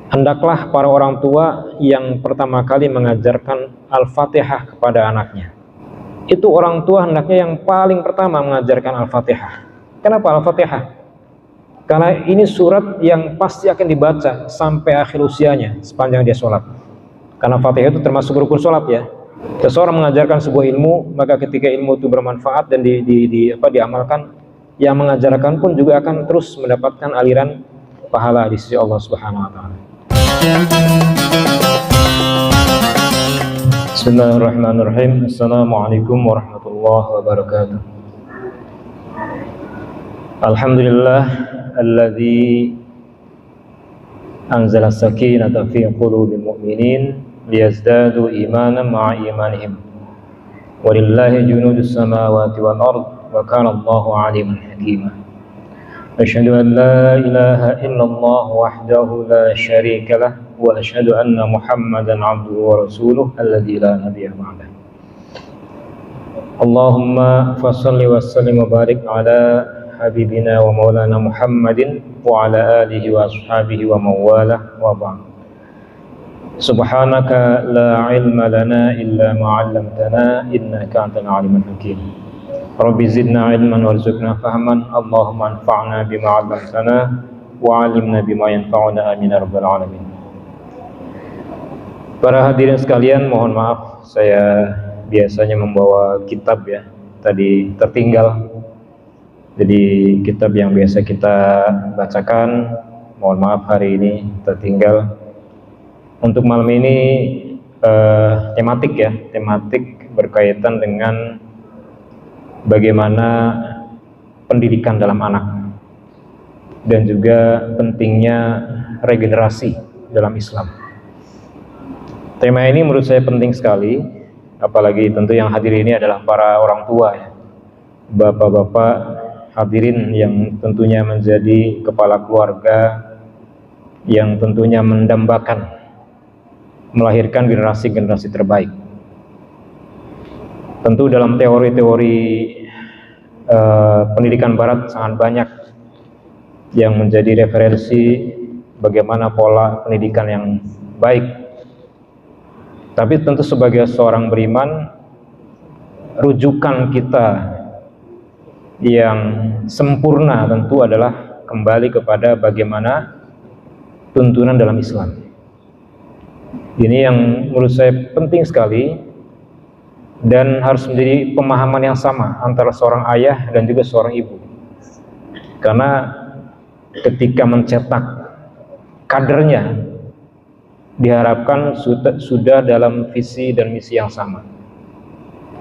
hendaklah para orang tua yang pertama kali mengajarkan Al-Fatihah kepada anaknya. Itu orang tua hendaknya yang paling pertama mengajarkan Al-Fatihah. Kenapa Al-Fatihah? Karena ini surat yang pasti akan dibaca sampai akhir usianya sepanjang dia sholat. Karena Fatihah itu termasuk rukun sholat ya. Seseorang mengajarkan sebuah ilmu, maka ketika ilmu itu bermanfaat dan diamalkan, yang mengajarkan pun juga akan terus mendapatkan aliran pahala di sisi Allah Subhanahu wa taala. Bismillahirrahmanirrahim. Assalamualaikum warahmatullahi wabarakatuh. Alhamdulillah alladzi anzala sakinata fi qulubil mu'minin liyazdadu imanan ma'a imanihim. Walillahi junudus samawati wal ard wa kana Allahu 'aliman hakima. Asyhadu an la ilaha illallah wahdahu la syarika lah wa asyhadu anna Muhammadan 'abduhu wa rasuluh alladzi la nabiyya ba'dahu. Allahumma fashalli wa sallim wa barik ala habibina wa maulana Muhammadin wa ala alihi wa ashabihi wa mawalah wa ba'd. Subhanaka la ilma lana illa ma 'allamtana innaka antal alimul hakim. Rabbi zidna ilman warzuqna fahman. Allahumma anfa'na bima 'allamtana wa 'allimna bima yanfa'una amin ya rabbal alamin. Para hadirin sekalian, mohon maaf saya biasanya membawa kitab ya, tadi tertinggal. Jadi kitab yang biasa kita bacakan, mohon maaf hari ini tertinggal. Untuk malam ini tematik berkaitan dengan bagaimana pendidikan dalam anak dan juga pentingnya regenerasi dalam Islam. Tema ini menurut saya penting sekali, apalagi tentu yang hadir ini adalah para orang tua ya, bapak-bapak hadirin yang tentunya menjadi kepala keluarga, yang tentunya mendambakan melahirkan generasi-generasi terbaik. Tentu dalam teori-teori pendidikan barat sangat banyak yang menjadi referensi bagaimana pola pendidikan yang baik. Tapi tentu sebagai seorang beriman, rujukan kita yang sempurna tentu adalah kembali kepada bagaimana tuntunan dalam Islam. Ini yang menurut saya penting sekali dan harus menjadi pemahaman yang sama antara seorang ayah dan juga seorang ibu. Karena ketika mencetak kadernya diharapkan sudah dalam visi dan misi yang sama.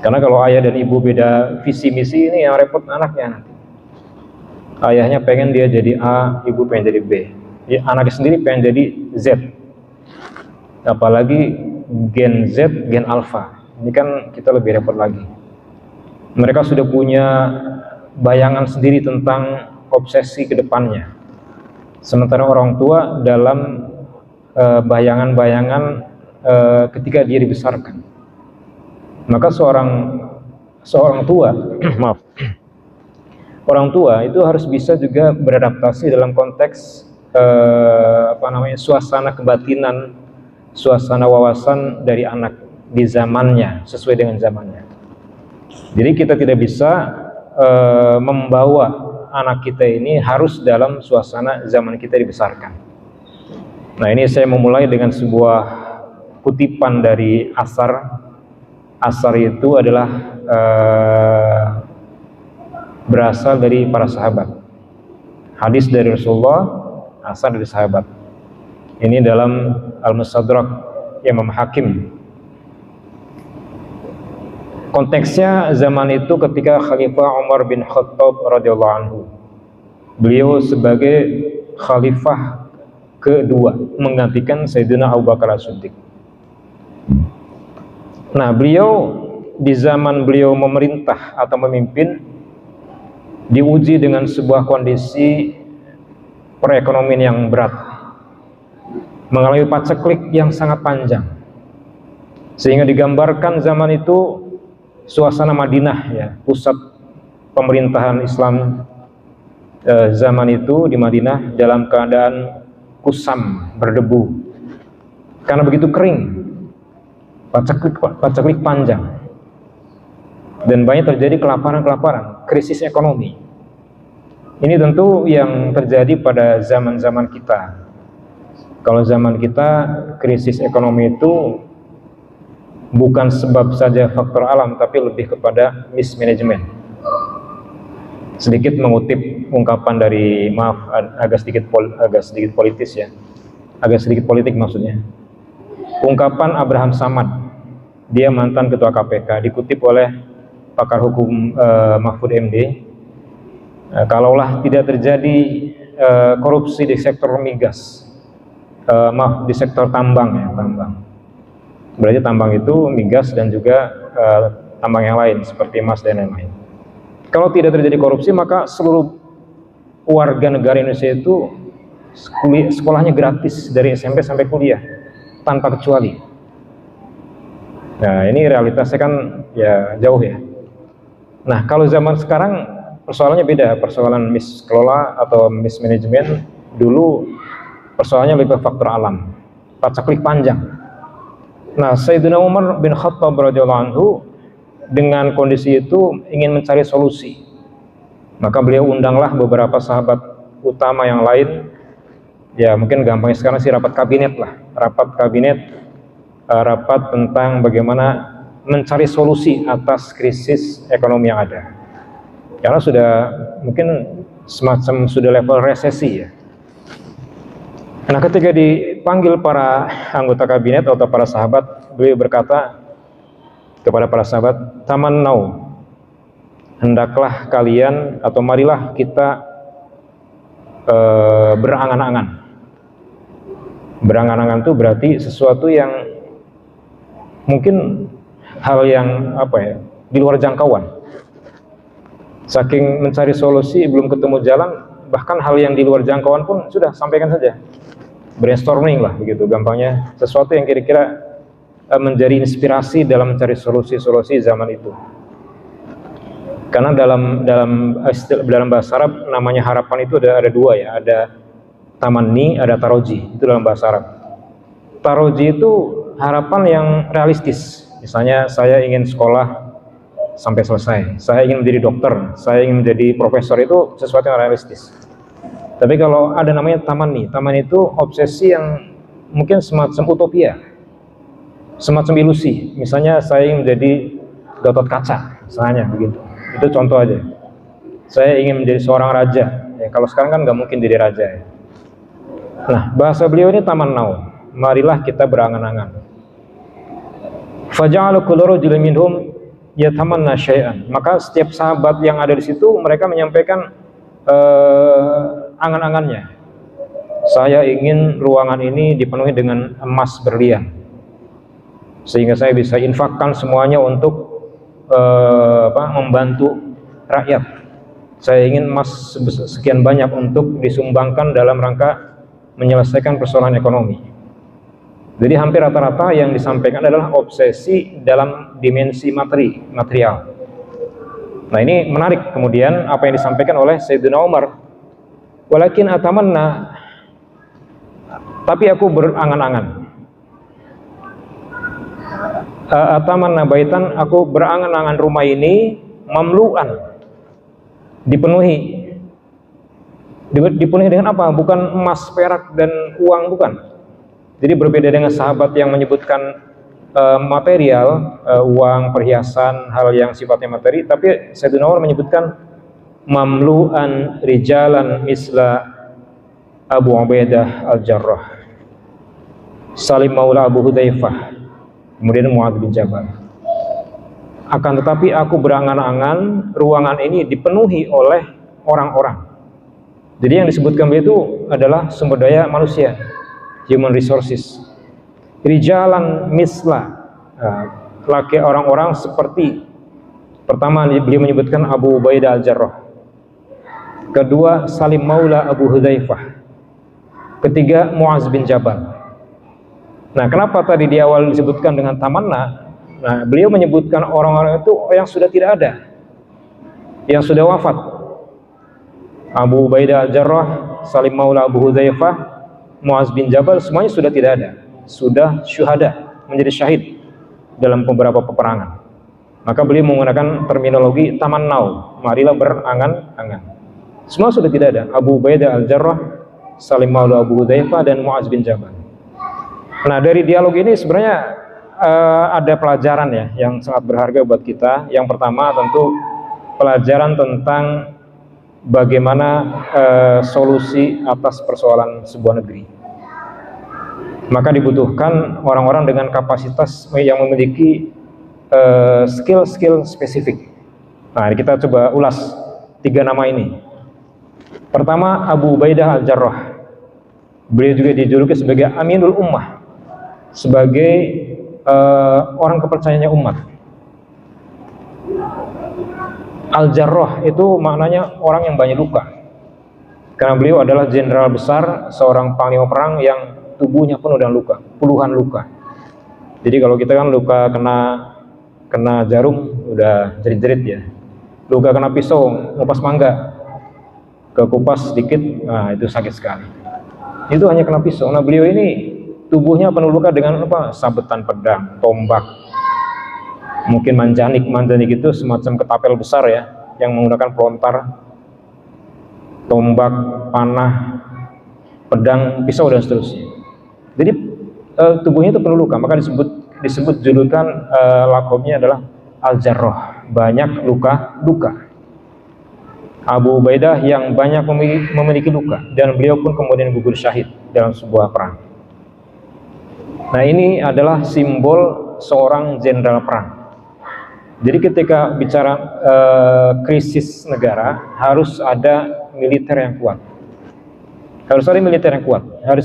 Karena kalau ayah dan ibu beda visi misi, ini yang repot anaknya nanti. Ayahnya pengen dia jadi A, ibu pengen jadi B. Ya, anaknya sendiri pengen jadi Z. Apalagi gen Z, gen alpha. Ini kan kita lebih repot lagi. Mereka sudah punya bayangan sendiri tentang obsesi ke depannya. Sementara orang tua dalam bayangan-bayangan ketika dia dibesarkan. Maka seorang tua, maaf, orang tua itu harus bisa juga beradaptasi dalam konteks suasana kebatinan, suasana wawasan dari anak di zamannya, sesuai dengan zamannya. Jadi kita tidak bisa membawa anak kita ini harus dalam suasana zaman kita dibesarkan. Nah, ini saya memulai dengan sebuah kutipan dari Asar. Asar itu adalah berasal dari para sahabat. Hadis dari Rasulullah, asar dari sahabat. Ini dalam Al-Mustadrak Imam Hakim. Konteksnya zaman itu ketika Khalifah Umar bin Khattab radhiyallahu anhu. Beliau sebagai khalifah kedua menggantikan Sayyidina Abu Bakar As-Siddiq. Nah, beliau di zaman beliau memerintah atau memimpin diuji dengan sebuah kondisi perekonomian yang berat, mengalami paceklik yang sangat panjang, sehingga digambarkan zaman itu suasana Madinah ya, pusat pemerintahan Islam zaman itu di Madinah dalam keadaan kusam, berdebu. Karena begitu kering, paceklik panjang. Dan banyak terjadi kelaparan, krisis ekonomi. Ini tentu yang terjadi pada zaman-zaman kita. Kalau zaman kita, krisis ekonomi itu bukan sebab saja faktor alam, tapi lebih kepada mismanagement. Sedikit mengutip ungkapan dari, maaf agak sedikit politis ya, agak sedikit politik maksudnya. Ungkapan Abraham Samad, dia mantan ketua KPK, dikutip oleh pakar hukum Mahfud MD. Kalaulah tidak terjadi korupsi di sektor migas, di sektor tambang ya, tambang. Berarti tambang itu migas dan juga tambang yang lain seperti emas dan lain-lain. Kalau tidak terjadi korupsi, maka seluruh warga negara Indonesia itu sekolahnya gratis dari SMP sampai kuliah tanpa kecuali. Nah, ini realitasnya kan ya jauh ya. Nah, kalau zaman sekarang persoalannya beda, persoalan miskelola atau mismanagement. Dulu persoalannya lebih faktor alam, paceklik panjang. Nah, Sayyidina Umar bin Khattab radhiyallahu anhu dengan kondisi itu ingin mencari solusi. Maka beliau undanglah beberapa sahabat utama yang lain. Ya, mungkin gampangnya sekarang sih rapat kabinet lah, rapat tentang bagaimana mencari solusi atas krisis ekonomi yang ada. Karena sudah mungkin semacam sudah level resesi ya. Nah, ketika dipanggil para anggota kabinet atau para sahabat, beliau berkata kepada para sahabat, "Tamannau, hendaklah kalian atau marilah kita berangan-angan." Berangan-angan itu berarti sesuatu yang mungkin hal yang di luar jangkauan. Saking mencari solusi belum ketemu jalan, bahkan hal yang di luar jangkauan pun sudah sampaikan saja. Brainstorming lah begitu gampangnya, sesuatu yang kira-kira menjadi inspirasi dalam mencari solusi-solusi zaman itu. Karena dalam bahasa Arab namanya harapan itu ada dua ya, ada tamanni, ada taroji. Itu dalam bahasa Arab. Taroji itu harapan yang realistis. Misalnya saya ingin sekolah sampai selesai, saya ingin menjadi dokter, saya ingin menjadi profesor, itu sesuatu yang realistis. Tapi kalau ada namanya taman itu obsesi yang mungkin semacam utopia, semacam ilusi. Misalnya saya ingin menjadi Gatot Kaca, misalnya begitu. Itu contoh aja. Saya ingin menjadi seorang raja. Ya, kalau sekarang kan nggak mungkin jadi raja ya. Nah, bahasa beliau ini tamannau, marilah kita berangan-angan. Faja'alu kullu rajulin minhum yatamanna syai'an. Maka setiap sahabat yang ada di situ mereka menyampaikan angan-angannya. Saya ingin ruangan ini dipenuhi dengan emas berlian, sehingga saya bisa infakkan semuanya untuk membantu rakyat. Saya ingin emas sekian banyak untuk disumbangkan dalam rangka menyelesaikan persoalan ekonomi. Jadi hampir rata-rata yang disampaikan adalah obsesi dalam dimensi material. Nah, ini menarik kemudian apa yang disampaikan oleh Sayyidina Umar. Walakin atamanna, tapi aku berangan-angan. Atamanna baitan, aku berangan-angan rumah ini mamlu'an, dipenuhi dengan apa? Bukan emas, perak dan uang, bukan. Jadi berbeda dengan sahabat yang menyebutkan material, uang, perhiasan, hal yang sifatnya materi, tapi Sayyidina Umar menyebutkan mamlu'an rijalan misla Abu Ubaidah al-Jarrah, Salim Maula Abu Hudzaifah, kemudian Mu'adz bin Jabal. Akan tetapi aku berangan-angan ruangan ini dipenuhi oleh orang-orang. Jadi yang disebutkan itu adalah sumber daya manusia, human resources. Rijalan misla, laki orang-orang seperti, pertama beliau menyebutkan Abu Ubaidah al-Jarrah, kedua Salim Maula Abu Hudzaifah, ketiga Mu'adz bin Jabal. Nah, kenapa tadi di awal disebutkan dengan tamanna? Nah, beliau menyebutkan orang-orang itu yang sudah tidak ada, yang sudah wafat. Abu Ubaidah al-Jarrah, Salim Maula Abu Hudzaifah, Muaz bin Jabal semuanya sudah tidak ada, sudah syuhada, menjadi syahid dalam beberapa peperangan. Maka beliau menggunakan terminologi tamannau, marilah berangan-angan. Semua sudah tidak ada. Abu Ubaidah al-Jarrah, Salim Maula Abu Hudzaifah, dan Muaz bin Jabal. Nah, dari dialog ini sebenarnya ada pelajaran ya yang sangat berharga buat kita. Yang pertama tentu pelajaran tentang bagaimana solusi atas persoalan sebuah negeri. Maka dibutuhkan orang-orang dengan kapasitas yang memiliki skill-skill spesifik. Nah, kita coba ulas 3 nama ini. Pertama, Abu Ubaidah al-Jarrah. Beliau juga dijuluki sebagai Aminul Ummah, sebagai orang kepercayaannya umat. Al-Jarrah itu maknanya orang yang banyak luka, karena beliau adalah jenderal besar, seorang panglima perang yang tubuhnya penuh dengan luka, puluhan luka. Jadi kalau kita kan luka kena jarum udah jerit-jerit ya, luka kena pisau ngupas mangga kekupas sedikit, nah itu sakit sekali. Itu hanya kena pisau. Nah, beliau ini tubuhnya penuh luka dengan apa? Sabetan pedang, tombak, mungkin manjanik itu semacam ketapel besar ya, yang menggunakan pelontar, tombak, panah, pedang, pisau, dan seterusnya. Jadi tubuhnya itu penuh luka, maka disebut julukan lakobnya adalah Al-Jarrah, banyak luka. Abu Ubaidah yang banyak memiliki luka, dan beliau pun kemudian gugur syahid dalam sebuah perang. Nah, ini adalah simbol seorang jenderal perang. Jadi ketika bicara krisis negara, harus ada militer yang kuat. Harus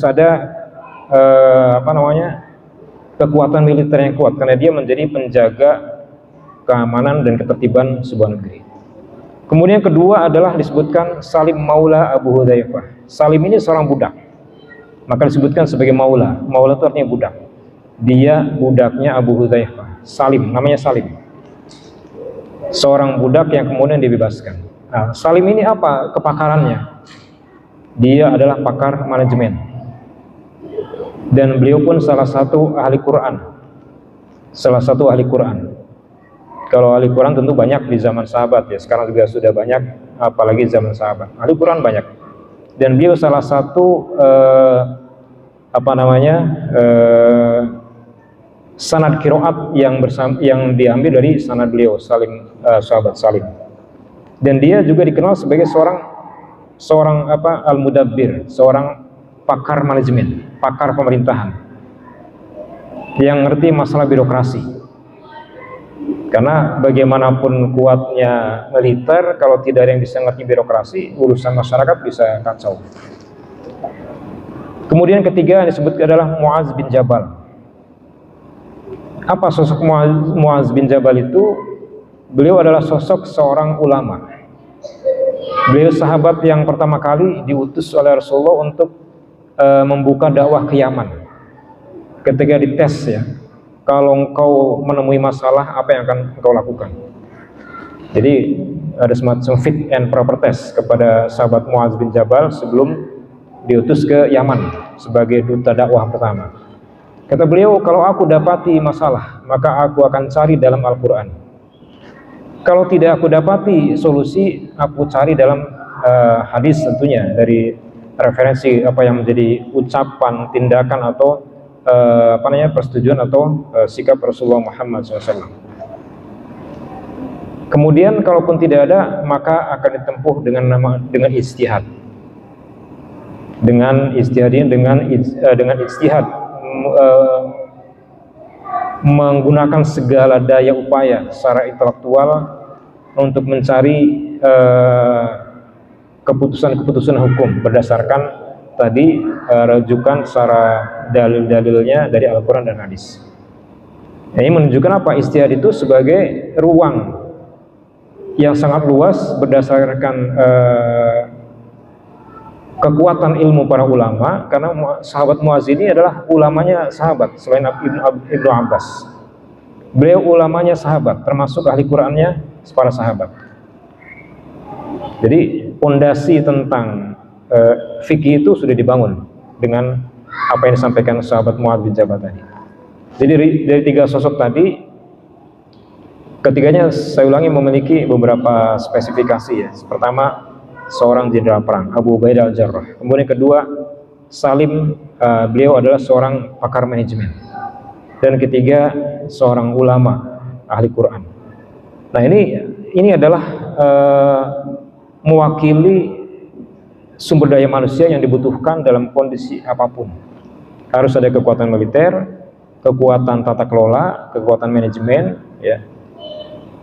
ada kekuatan militer yang kuat, karena dia menjadi penjaga keamanan dan ketertiban sebuah negeri. Kemudian yang kedua adalah disebutkan Salim Maula Abu Hudzaifah. Salim ini seorang budak, maka disebutkan sebagai Maula. Maula itu artinya budak. Dia budaknya Abu Hudzaifah. Salim, namanya Salim. Seorang budak yang kemudian dibebaskan. Nah, Salim ini apa kepakarannya? Dia adalah pakar manajemen. Dan beliau pun salah satu ahli Quran. Kalau ahli Quran tentu banyak di zaman sahabat ya, sekarang juga sudah banyak, apalagi zaman sahabat. Ahli Quran banyak. Dan beliau salah satu sanad qiraat yang diambil dari sanad beliau, sahabat Salim. Dan dia juga dikenal sebagai seorang al-mudabbir, seorang pakar manajemen, pakar pemerintahan, yang ngerti masalah birokrasi. Karena bagaimanapun kuatnya militer, kalau tidak ada yang bisa ngerti birokrasi, urusan masyarakat bisa kacau. Kemudian ketiga yang disebut adalah Muaz bin Jabal. Apa sosok Muaz bin Jabal itu? Beliau adalah sosok seorang ulama. Beliau sahabat yang pertama kali diutus oleh Rasulullah untuk membuka dakwah ke Yaman. Ketika dites ya, kalau engkau menemui masalah, apa yang akan engkau lakukan? Jadi ada semacam fit and proper test kepada sahabat Muaz bin Jabal sebelum diutus ke Yaman sebagai duta dakwah pertama. Kata beliau, kalau aku dapati masalah, maka aku akan cari dalam Al-Quran. Kalau tidak aku dapati solusi, aku cari dalam hadis, tentunya dari referensi apa yang menjadi ucapan, tindakan, atau persetujuan atau sikap Rasulullah Muhammad SAW. Kemudian kalaupun tidak ada, maka akan ditempuh dengan ijtihad. Dengan ijtihad, menggunakan segala daya upaya secara intelektual untuk mencari keputusan hukum berdasarkan tadi rujukan secara dalil-dalilnya dari Al-Quran dan hadis. Ini menunjukkan apa? Ijtihad itu sebagai ruang yang sangat luas berdasarkan kekuatan ilmu para ulama, karena sahabat Muaz ini adalah ulamanya sahabat selain Ibnu Abbas. Beliau ulamanya sahabat, termasuk ahli Qurannya para sahabat. Jadi pondasi tentang fikih itu sudah dibangun dengan apa yang disampaikan sahabat Muadz bin Jabal tadi. Jadi dari tiga sosok tadi, ketiganya saya ulangi memiliki beberapa spesifikasi ya. Pertama, seorang jenderal perang, Abu Ubaidah al-Jarrah. Kemudian kedua, Salim, beliau adalah seorang pakar manajemen. Dan ketiga, seorang ulama, ahli Quran. Nah ini adalah mewakili sumber daya manusia yang dibutuhkan dalam kondisi apapun. Harus ada kekuatan militer, kekuatan tata kelola, kekuatan manajemen, ya,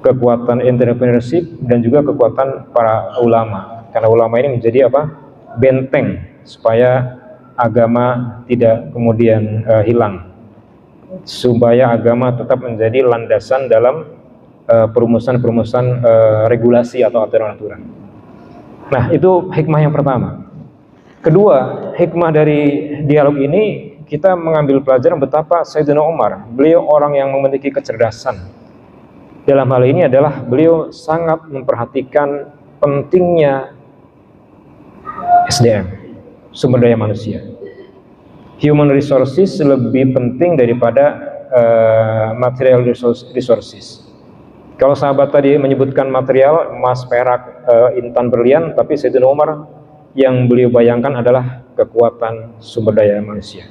kekuatan entrepreneurship, dan juga kekuatan para ulama. Karena ulama ini menjadi apa? Benteng supaya agama tidak kemudian hilang, supaya agama tetap menjadi landasan dalam perumusan-perumusan regulasi atau aturan-aturan. Nah, itu hikmah yang pertama. Kedua, hikmah dari dialog ini, kita mengambil pelajaran betapa Sayyidina Umar, beliau orang yang memiliki kecerdasan. Dalam hal ini adalah beliau sangat memperhatikan pentingnya SDM, sumber daya manusia. Human resources lebih penting daripada material resources. Kalau sahabat tadi menyebutkan material, emas, perak, intan, berlian, tapi Sayyidina Umar yang beliau bayangkan adalah kekuatan sumber daya manusia.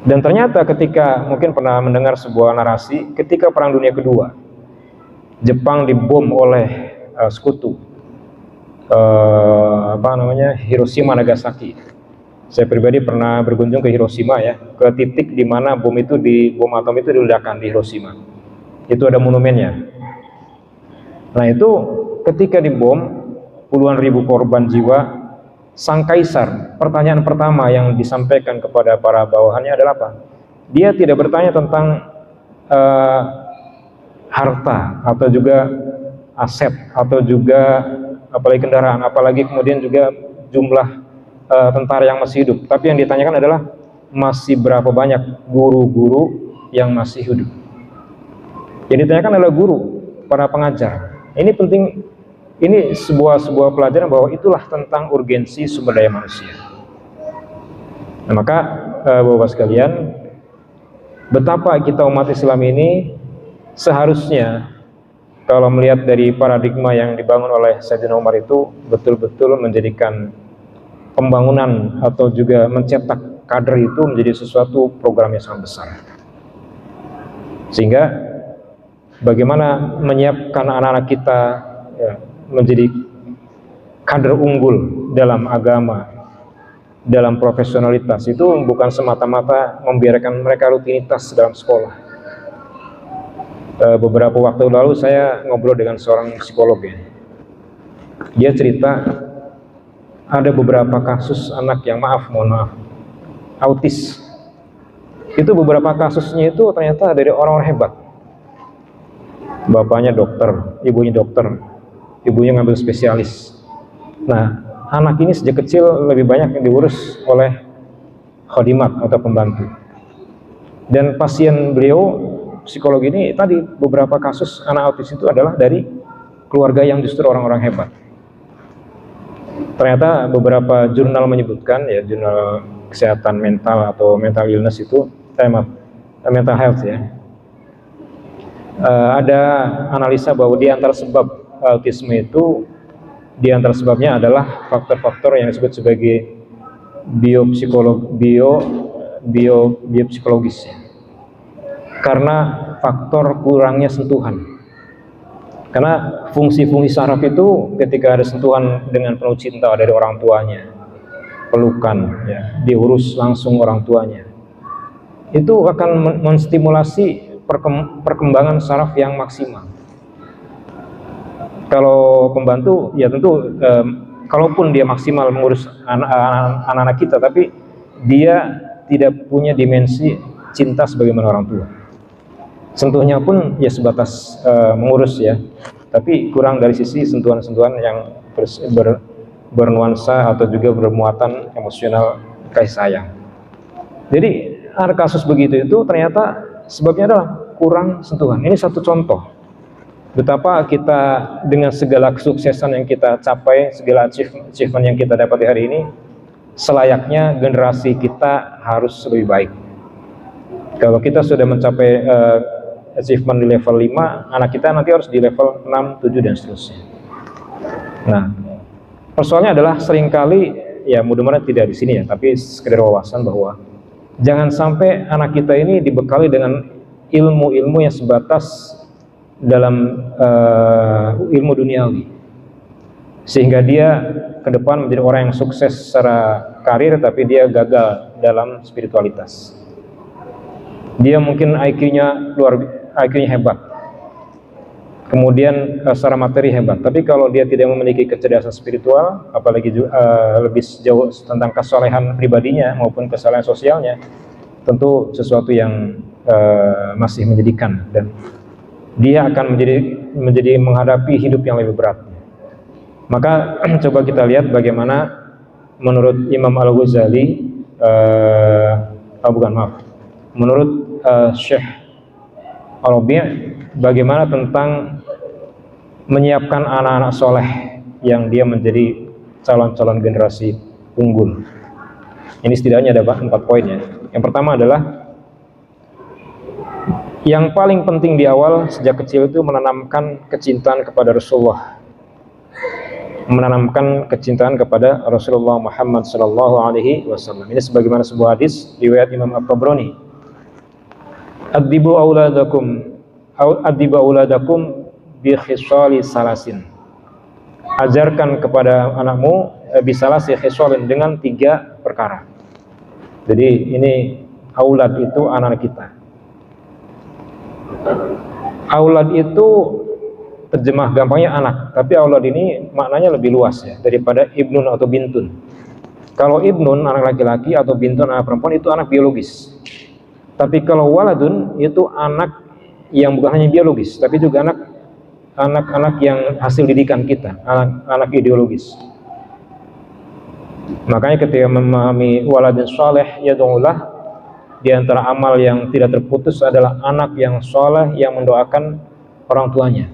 Dan ternyata ketika, mungkin pernah mendengar sebuah narasi, ketika Perang Dunia Kedua, Jepang dibom oleh sekutu, Hiroshima, Nagasaki. Saya pribadi pernah berkunjung ke Hiroshima ya, ke titik di mana bom atom itu diledakkan di Hiroshima. Itu ada monumennya. Nah itu ketika dibom, puluhan ribu korban jiwa. Sang kaisar, pertanyaan pertama yang disampaikan kepada para bawahannya adalah apa? Dia tidak bertanya tentang harta atau juga aset atau juga apalagi kendaraan, apalagi kemudian juga jumlah tentara yang masih hidup. Tapi yang ditanyakan adalah masih berapa banyak guru-guru yang masih hidup. Yang ditanyakan adalah guru, para pengajar. Ini penting. Ini sebuah pelajaran bahwa itulah tentang urgensi sumber daya manusia. Nah, maka Bapak sekalian, betapa kita umat Islam ini seharusnya kalau melihat dari paradigma yang dibangun oleh Sayyidina Umar itu betul-betul menjadikan pembangunan atau juga mencetak kader itu menjadi sesuatu program yang sangat besar. Sehingga bagaimana menyiapkan anak-anak kita ya, menjadi kader unggul dalam agama, dalam profesionalitas, itu bukan semata-mata membiarkan mereka rutinitas dalam sekolah. Beberapa waktu lalu saya ngobrol dengan seorang psikolog ya. Dia cerita ada beberapa kasus anak yang mohon maaf, autis. Itu beberapa kasusnya itu ternyata dari orang-orang hebat. Bapaknya dokter, ibunya dokter, ibunya ngambil spesialis. Nah, anak ini sejak kecil lebih banyak yang diurus oleh khadimat atau pembantu. Dan pasien beliau, psikolog ini tadi, beberapa kasus anak autis itu adalah dari keluarga yang justru orang-orang hebat. Ternyata beberapa jurnal menyebutkan, ya, jurnal kesehatan mental atau mental illness itu, mental health ya, ada analisa bahwa di antara sebab autisme itu, di antara sebabnya adalah faktor-faktor yang disebut sebagai biopsikologis. Karena faktor kurangnya sentuhan. Karena fungsi-fungsi saraf itu ketika ada sentuhan dengan penuh cinta dari orang tuanya, pelukan, ya, diurus langsung orang tuanya, itu akan menstimulasi perkembangan saraf yang maksimal. Kalau pembantu, ya tentu kalaupun dia maksimal mengurus anak-anak kita, tapi dia tidak punya dimensi cinta sebagaimana orang tua. Sentuhnya pun ya sebatas mengurus ya, tapi kurang dari sisi sentuhan-sentuhan yang bernuansa atau juga bermuatan emosional kasih sayang. Jadi ada kasus begitu itu ternyata sebabnya adalah kurang sentuhan. Ini satu contoh betapa kita dengan segala kesuksesan yang kita capai, segala achievement yang kita dapat di hari ini, selayaknya generasi kita harus lebih baik. Kalau kita sudah mencapai achievement di level 5, anak kita nanti harus di level 6, 7 dan seterusnya. Nah, persoalannya adalah seringkali, ya mudah-mudahan tidak di sini ya, tapi sekedar wawasan bahwa jangan sampai anak kita ini dibekali dengan ilmu-ilmu yang sebatas dalam ilmu duniawi, sehingga dia ke depan menjadi orang yang sukses secara karir tapi dia gagal dalam spiritualitas. Dia mungkin IQ-nya hebat, kemudian secara materi hebat, tapi kalau dia tidak memiliki kecerdasan spiritual, apalagi lebih jauh tentang kesolehan pribadinya maupun kesolehan sosialnya, tentu sesuatu yang masih menyedihkan, dan dia akan menjadi menghadapi hidup yang lebih berat. Maka coba kita lihat bagaimana menurut Imam Al-Ghazali, menurut Syekh Al-Rabi', bagaimana tentang menyiapkan anak-anak soleh yang dia menjadi calon-calon generasi unggul. Ini setidaknya ada 4 poin ya. Yang pertama adalah yang paling penting di awal sejak kecil itu menanamkan kecintaan kepada Rasulullah, menanamkan kecintaan kepada Rasulullah Muhammad sallallahu alaihi wasallam. Ini sebagaimana sebuah hadis riwayat Imam At-Tabrani. Adibu auladakum bi khisali salasin. Ajarkan kepada anakmu bisalasi khisalin, dengan 3 perkara. Jadi ini aulad itu anak kita. Aulad itu terjemah gampangnya anak, tapi aulad ini maknanya lebih luas ya daripada ibnun atau bintun. Kalau ibnun anak laki-laki atau bintun anak perempuan itu anak biologis. Tapi kalau waladun itu anak yang bukan hanya biologis, tapi juga anak-anak yang hasil didikan kita, anak ideologis. Makanya ketika memahami waladun saleh yad'ulah, di antara amal yang tidak terputus adalah anak yang saleh yang mendoakan orang tuanya.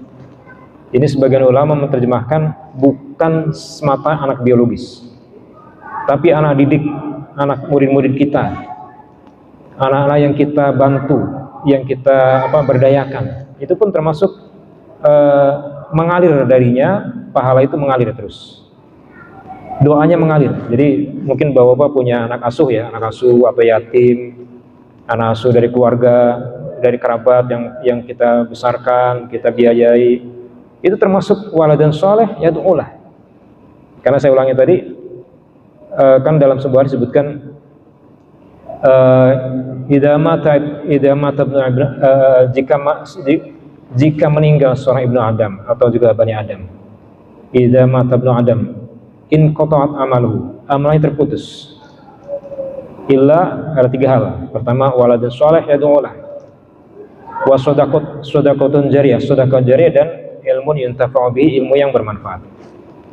Ini sebagian ulama menerjemahkan bukan semata anak biologis, tapi anak didik, anak murid-murid kita, anak-anak yang kita bantu, yang kita berdayakan. Itu pun termasuk mengalir darinya, pahala itu mengalir terus. Doanya mengalir. Jadi mungkin bapak-bapak punya anak asuh ya, anak asuh atau yatim, anak asuh dari keluarga, dari kerabat yang kita besarkan, kita biayai. Itu termasuk waladun soleh yad'ulah. Karena saya ulangi tadi, kan dalam sebuah disebutkan jika meninggal seorang ibnu Adam atau juga bani Adam, idza mata ibnu Adam in qata'at amaluhu, amalnya terputus, illa, ada 3 hal. Pertama, waladun soleh yad'ulah, wa shadaqatun jariyah, sedekah jariyah, dan ilmun yuntafa'u bihi, ilmu yang bermanfaat.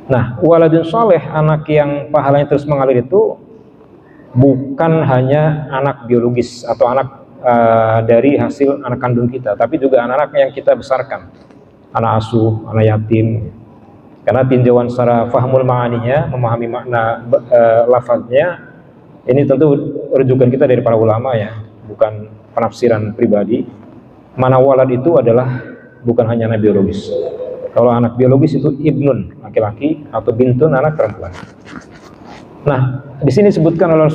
Nah, waladun soleh, anak yang pahalanya terus mengalir itu bukan hanya anak biologis atau anak dari hasil anak kandung kita, tapi juga anak-anak yang kita besarkan, anak asuh, anak yatim. Karena tinjauan secara fahmul ma'aninya, memahami makna lafaznya, ini tentu rujukan kita dari para ulama ya, bukan penafsiran pribadi. Mana walad itu adalah bukan hanya anak biologis. Kalau anak biologis itu ibnun, laki-laki, atau bintun, anak perempuan. Nah, di sini disebutkan oleh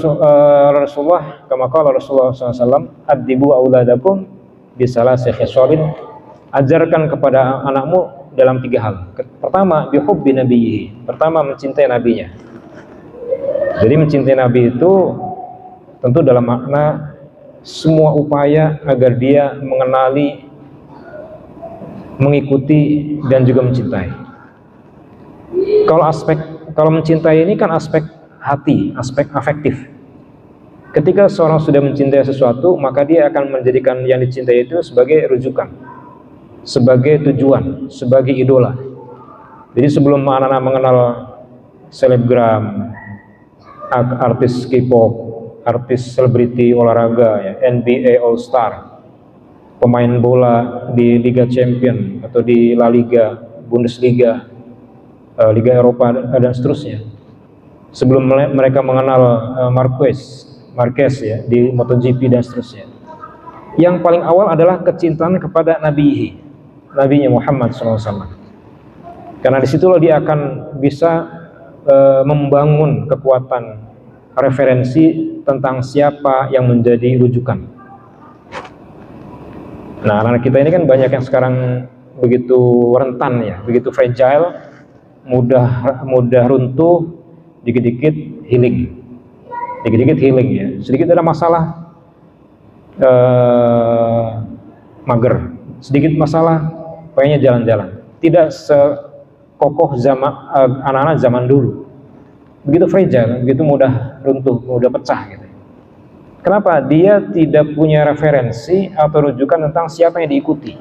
Rasulullah, kama qala Rasulullah SAW, adibu auladakum bisalasi khisalin, ajarkan kepada anakmu dalam 3 hal. Pertama, bihubbi nabiyhi, pertama mencintai nabinya. Jadi mencintai nabi itu tentu dalam makna semua upaya agar dia mengenali, mengikuti, dan juga mencintai. Kalau mencintai ini kan aspek hati, aspek afektif. Ketika seorang sudah mencintai sesuatu, maka dia akan menjadikan yang dicintai itu sebagai rujukan, sebagai tujuan, sebagai idola. Jadi sebelum anak-anak mengenal selebgram, artis K-pop, artis selebriti olahraga ya, NBA All Star, pemain bola di Liga Champion atau di La Liga, Bundesliga, Liga Eropa, dan seterusnya, sebelum mereka mengenal Marquez ya di MotoGP dan seterusnya. Yang paling awal adalah kecintaan kepada Nabinya Muhammad SAW. Karena disitulah dia akan bisa membangun kekuatan referensi tentang siapa yang menjadi rujukan. Nah, anak kita ini kan banyak yang sekarang begitu rentan ya, begitu fragile, mudah runtuh, dikit-dikit healing ya. Sedikit ada masalah mager, sedikit masalah pengennya jalan-jalan. Tidak sekokoh anak-anak zaman dulu. Begitu fragile, begitu mudah runtuh, mudah pecah gitu. Kenapa? Dia tidak punya referensi atau rujukan tentang siapa yang diikuti.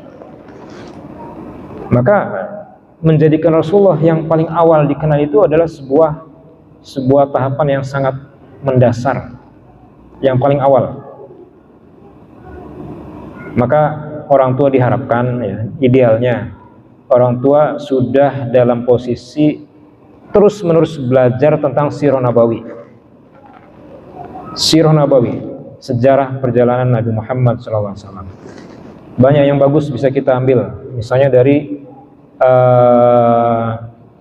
Maka menjadikan Rasulullah yang paling awal dikenal itu adalah sebuah tahapan yang sangat mendasar, yang paling awal. Maka orang tua diharapkan ya, idealnya orang tua sudah dalam posisi terus-menerus belajar tentang Sirah Nabawi, sejarah perjalanan Nabi Muhammad SAW. Banyak yang bagus bisa kita ambil, misalnya dari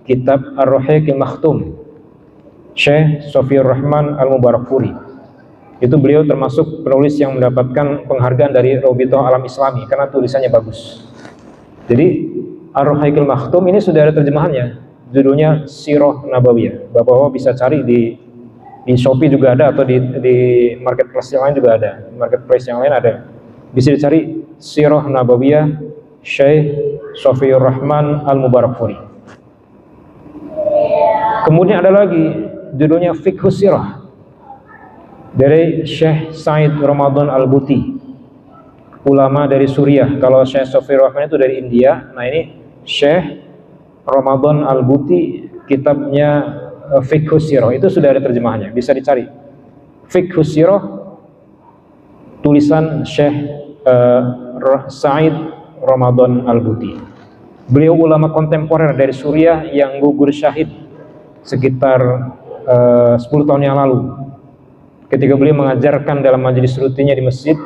kitab Ar-Rahiqil Makhtum Syekh Sofiyur Rahman Al-Mubarakfuri. Itu beliau termasuk penulis yang mendapatkan penghargaan dari Robitoh Alam Islami karena tulisannya bagus. Jadi Ar-Rahiqil Makhtum ini sudah ada terjemahannya, judulnya Sirah Nabawiyah. Bapak-bapak bisa cari di Shopee juga ada, atau di marketplace yang lain juga ada. Marketplace yang lain ada. Bisa dicari Sirah Nabawiyah Syekh Sofiyur Rahman Al-Mubarakfuri. Kemudian ada lagi judulnya Fiqhus Sirah dari Syekh Said Ramadan Al-Buti, ulama dari Suriah. Kalau Syekh Sofiyur Rahman itu dari India. Nah, ini Syekh Ramadan Al-Buti, kitabnya Fiqhus Sirah, itu sudah ada terjemahannya, bisa dicari. Fiqhus Sirah, tulisan Syekh Said Ramadan Al-Buti. Beliau ulama kontemporer dari Suriah yang gugur syahid sekitar 10 tahun yang lalu, ketika beliau mengajarkan dalam majelis rutinnya di masjid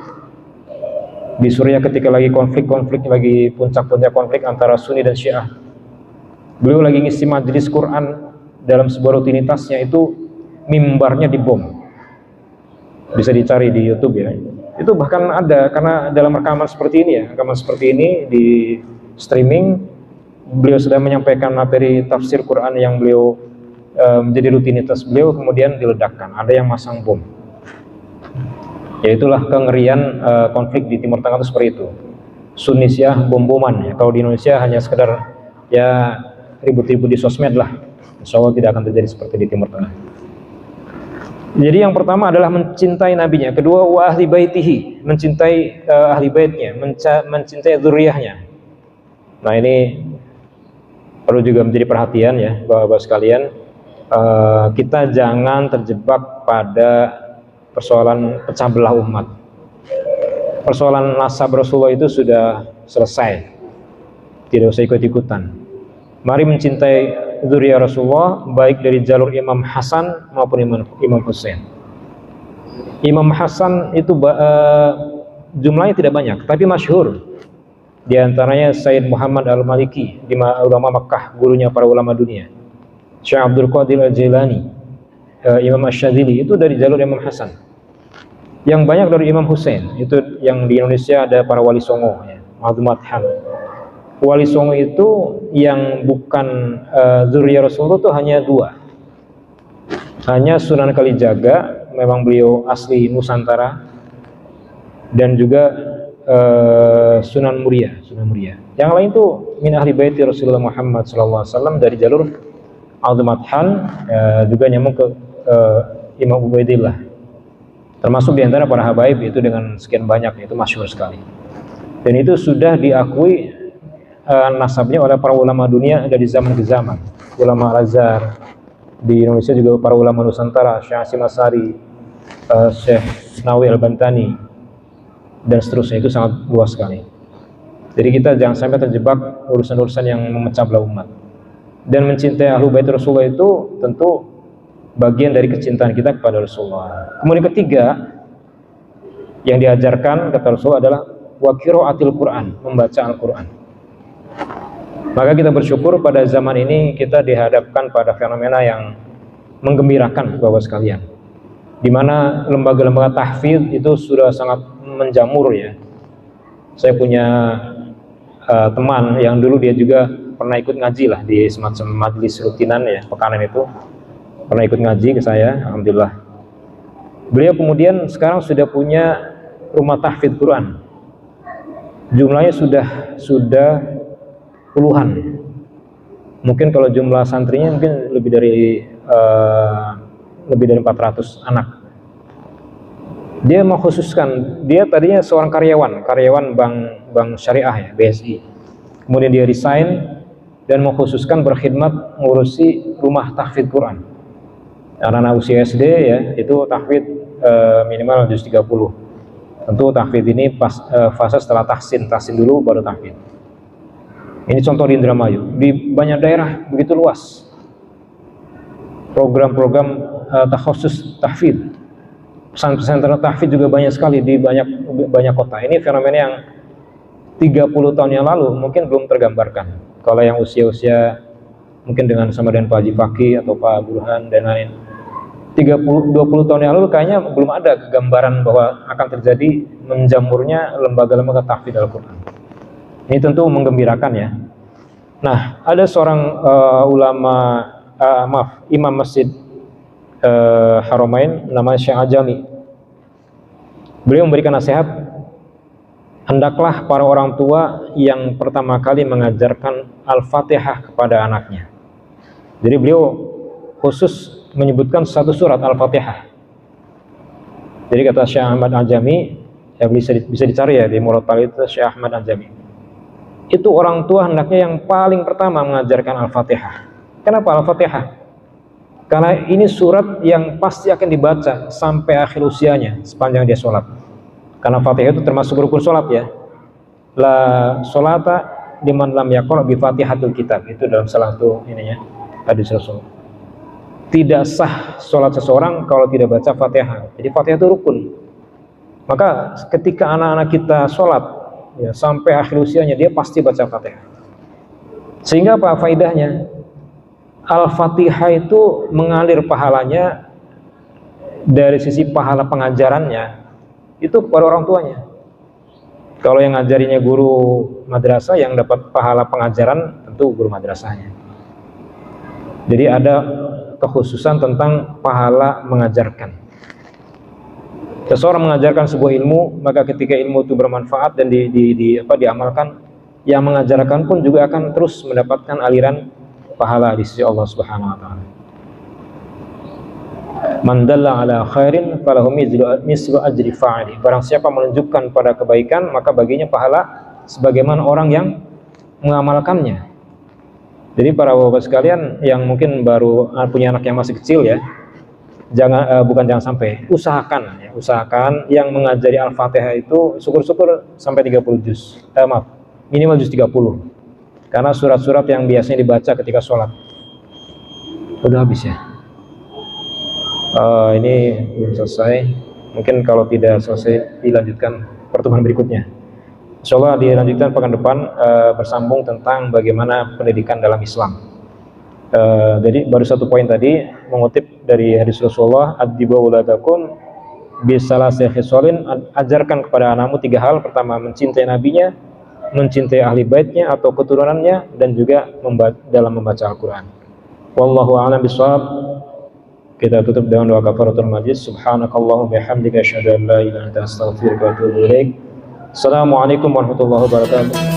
di Suriah ketika lagi lagi puncak-puncak konflik antara Sunni dan Syiah. Beliau lagi ngisi majelis Quran, dalam sebuah rutinitasnya itu mimbarnya dibom. Bisa dicari di YouTube ya. Itu bahkan ada, karena dalam rekaman seperti ini di streaming, beliau sedang menyampaikan materi tafsir Quran yang beliau menjadi rutinitas beliau, kemudian diledakkan. Ada yang masang bom. Ya, itulah kengerian konflik di Timur Tengah itu seperti itu. Sunni Syiah bom-boman ya. Kalau di Indonesia hanya sekedar ya ribut-ribut di sosmed lah. Insya Allah tidak akan terjadi seperti di Timur Tengah. Jadi yang pertama adalah mencintai nabinya, kedua wa ahli baitihi, mencintai ahli baitnya, mencintai dzurriyyahnya. Nah, ini perlu juga menjadi perhatian ya Bapak-bapak sekalian. Kita jangan terjebak pada persoalan pecah belah umat. Persoalan nasab Rasulullah itu sudah selesai, tidak usah ikut-ikutan. Mari mencintai dzurriyyah Rasulullah, baik dari jalur Imam Hasan maupun Imam Husain. Imam Hasan itu jumlahnya tidak banyak, tapi masyhur. Di antaranya Sayyid Muhammad Al-Maliki, ulama Makkah, gurunya para ulama dunia. Syekh Abdul Qadir Al-Jilani, Imam Asy-Syadzili, itu dari jalur Imam Hasan. Yang banyak dari Imam Husain, itu yang di Indonesia ada para wali songo ya, Ma'dhumat Ham. Wali songo itu yang bukan dzurriyyah Rasulullah itu hanya 2. Hanya Sunan Kalijaga, memang beliau asli Nusantara, dan juga Sunan Muria. Yang lain itu min ahli baiti Rasulullah Muhammad SAW dari jalur Al-Madhan, juga nyambung ke Imam Ubaidillah. Termasuk diantara para habaib itu dengan sekian banyak, itu masyhur sekali. Dan itu sudah diakui nasabnya oleh para ulama dunia dari zaman ke zaman. Ulama Al-Azhar di Indonesia, juga para ulama Nusantara, Syekh Hasyim Asy'ari, Syekh Nawawi Al-Bantani, dan seterusnya. Itu sangat luas sekali. Jadi kita jangan sampai terjebak urusan-urusan yang memecah belah umat. Dan mencintai Ahlul Bait Rasulullah itu tentu bagian dari kecintaan kita kepada Rasulullah. Kemudian ketiga yang diajarkan kata Rasulullah adalah wa qiraatil Quran, membaca Al-Quran. Maka kita bersyukur pada zaman ini kita dihadapkan pada fenomena yang menggembirakan Bapak sekalian, di mana lembaga-lembaga tahfidz itu sudah sangat menjamur ya. Saya punya teman yang dulu dia juga pernah ikut ngaji lah di semacam majelis rutinan ya, pekanan itu pernah ikut ngaji ke saya, alhamdulillah. Beliau kemudian sekarang sudah punya rumah tahfidz Quran, jumlahnya sudah puluhan. Mungkin kalau jumlah santrinya mungkin lebih dari 400 anak. Dia mengkhususkan, dia tadinya seorang karyawan bank syariah ya, BSI. Kemudian dia resign dan mengkhususkan berkhidmat mengurusi rumah tahfidz Quran. Anak-anak usia SD ya, itu tahfidz minimal juz 30. Tentu tahfidz ini fase setelah tahsin dulu baru tahfidz. Ini contoh di Indramayu. Di banyak daerah begitu luas program-program takhusus tahfidz. Pesantren tahfidz juga banyak sekali di banyak kota. Ini fenomena yang 30 tahun yang lalu mungkin belum tergambarkan. Kalau yang usia-usia mungkin sama dengan Pak Haji Fakih atau Pak Burhan dan lain, 20 tahun yang lalu kayaknya belum ada gambaran bahwa akan terjadi menjamurnya lembaga-lembaga tahfidz Al-Quran. Ini tentu menggembirakan ya. Nah, ada seorang imam masjid Haramain namanya Syekh Ajami. Beliau memberikan nasihat, hendaklah para orang tua yang pertama kali mengajarkan Al-Fatihah kepada anaknya. Jadi beliau khusus menyebutkan satu surat Al-Fatihah. Jadi kata Syekh Ahmad Ajami, ya bisa dicari ya di Murattal itu Syekh Ahmad Ajami. Itu orang tua hendaknya yang paling pertama mengajarkan Al-Fatihah. Kenapa Al-Fatihah? Karena ini surat yang pasti akan dibaca sampai akhir usianya sepanjang dia sholat. Karena Fatihah itu termasuk rukun sholat ya. La sholata liman lam yaqra bi Fatihatul Kitab, itu dalam salah satu ininya hadis Rasul. Tidak sah sholat seseorang kalau tidak baca Fatihah. Jadi Fatihah itu rukun. Maka ketika anak-anak kita sholat ya, sampai akhir usianya dia pasti baca Fatihah. Sehingga apa faidahnya? Al-Fatihah itu mengalir pahalanya dari sisi pahala pengajarannya itu kepada orang tuanya. Kalau yang ngajarinya guru madrasah, yang dapat pahala pengajaran tentu guru madrasahnya. Jadi ada kekhususan tentang pahala mengajarkan. Seseorang mengajarkan sebuah ilmu, maka ketika ilmu itu bermanfaat dan diamalkan, yang mengajarkan pun juga akan terus mendapatkan aliran pahala di sisi Allah Subhanahu wa taala. Man dalla ala khairin falahu mislu ajri fa'ili. Barang siapa menunjukkan pada kebaikan, maka baginya pahala sebagaimana orang yang mengamalkannya. Jadi para bapak sekalian yang mungkin baru punya anak yang masih kecil ya, jangan sampai usahakan yang mengajari Al-Fatihah itu syukur-syukur sampai 30 juz. Minimal juz 30. Karena surat-surat yang biasanya dibaca ketika sholat udah habis ya. Ini belum selesai. Mungkin kalau tidak selesai dilanjutkan pertemuan berikutnya. Insyaallah dilanjutkan pekan depan bersambung tentang bagaimana pendidikan dalam Islam. Jadi baru satu poin tadi mengutip dari hadis Rasulullah, adibu auladakum bisalasih khisalin, ajarkan kepada anakmu 3 hal. Pertama, mencintai nabinya, mencintai ahli baitnya atau keturunannya, dan juga dalam membaca Al-Quran. Wallahu a'lam bishawab. Kita tutup dengan doa kafaratul majlis. Subhanakallahumma bihamdika asyhadu an la ilaha illa anta astaghfiruka wa atubu ilaik. Assalamualaikum warahmatullahi wabarakatuh.